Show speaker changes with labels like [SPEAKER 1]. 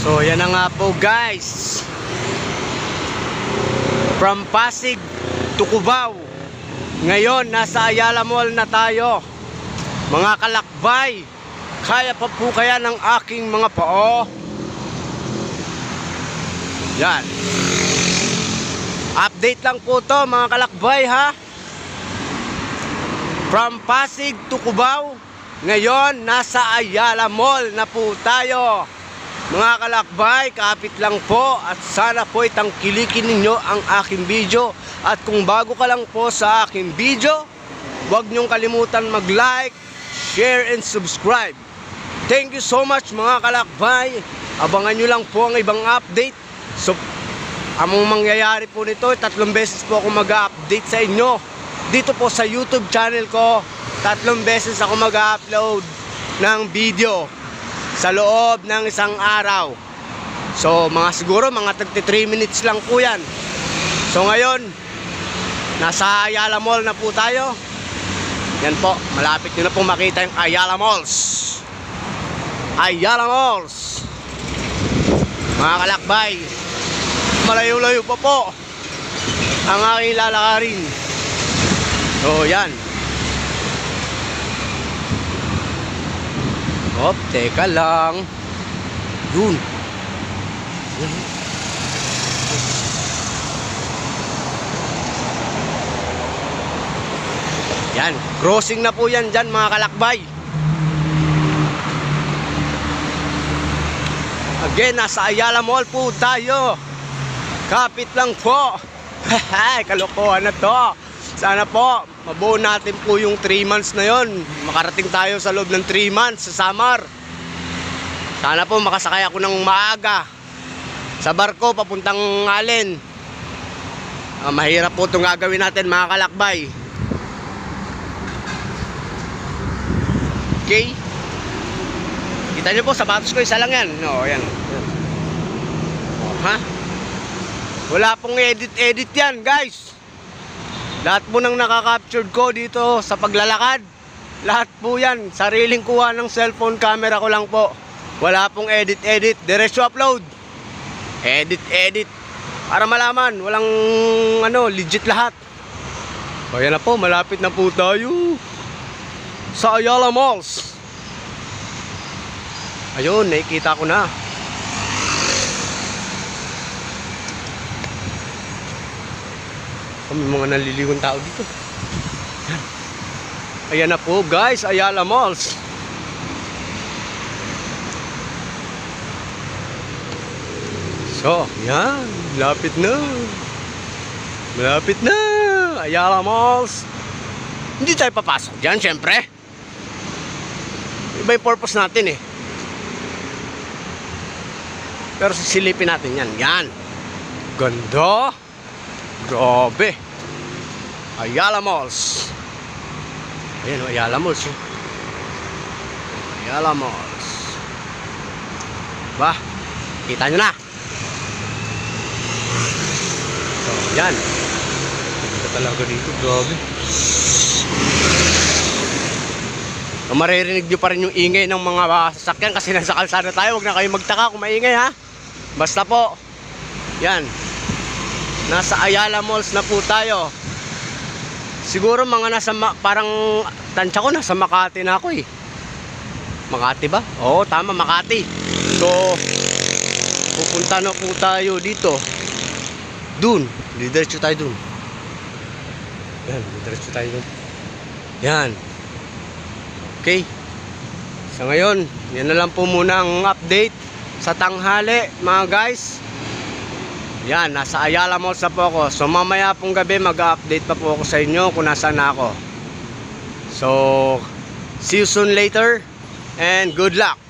[SPEAKER 1] So yan na nga po guys, from Pasig to Cubao. Ngayon nasa Ayala Mall na tayo. Mga kalakbay, kaya pa po kaya ng aking mga paa? Yan, update lang po to mga kalakbay ha. From Pasig to Cubao, ngayon nasa Ayala Mall na po tayo. Mga kalakbay, kapit lang po at sana po itangkilikin ninyo ang aking video. At kung bago ka lang po sa aking video, huwag nyong kalimutan mag-like, share and subscribe. Thank you so much mga kalakbay. Abangan nyo lang po ang ibang update. So, among mangyayari po nito, 3 beses po ako mag-update sa inyo dito po sa YouTube channel ko. 3 beses ako mag-upload ng video sa loob ng isang araw. So siguro mga 33 minutes lang po yan. So ngayon nasa Ayala Mall na po tayo. Yan po, malapit nyo na po makita yung Ayala Malls. Ayala Malls, mga kalakbay, malayo-layo pa po ang aking lalakarin. So yan. Hop, teka lang. Yun. Yan, crossing na po yan dyan mga kalakbay. Again, nasa Ayala Mall po tayo. Kapit lang po. Kalokohan na to. Sana po mabuo natin po yung 3 months na yon. Makarating tayo sa loob ng 3 months sa summer. Sana po makasakay ako ng maaga sa barko papuntang Allen. Mahirap po itong gagawin natin mga kalakbay. Okay, kita nyo po, sapatos ko isa lang yan. No, yan. Ha? Wala pong edit yan guys. Lahat po nang nakaka-captured ko dito sa paglalakad, lahat po yan sariling kuha ng cellphone camera ko lang po. Wala pong edit, diretso upload. Edit para malaman, walang legit lahat. O yan na po, malapit na po tayo sa Ayala Malls. Ayun, nakikita ko na. May mga naliliwang tao dito. Ayan na po guys, Ayala Malls. So, yan, malapit na. Malapit na, Ayala Malls. Hindi tayo papasok dyan, syempre. Iba yung purpose natin eh. Pero sisilipin natin yan. Yan, ganda. Grabe. Ayala Malls. Ayan o, Ayala Malls. Ayala Malls. Bah, kita nyo na. So, yan. Ganda talaga dito, grabe. Maririnig nyo pa rin yung ingay ng mga sasakyan kasi nasa kalsada tayo. Huwag na kayo magtaka kung maingay ha. Basta po, yan, nasa Ayala Malls na po tayo. Siguro mga nasa parang tansya ko nasa Makati na ako eh. Makati ba? Oo, tama, Makati. So pupunta na po tayo dito. Dun, diretso tayo dun. Yan, diretso tayo dun. Yan. Okay. So ngayon, yan na lang po muna ang update sa tanghali mga guys. Yan, nasa Ayala Malls na po ako. So mamaya pong gabi mag-update pa po ako sa inyo kung nasaan na ako. So see you soon later and good luck.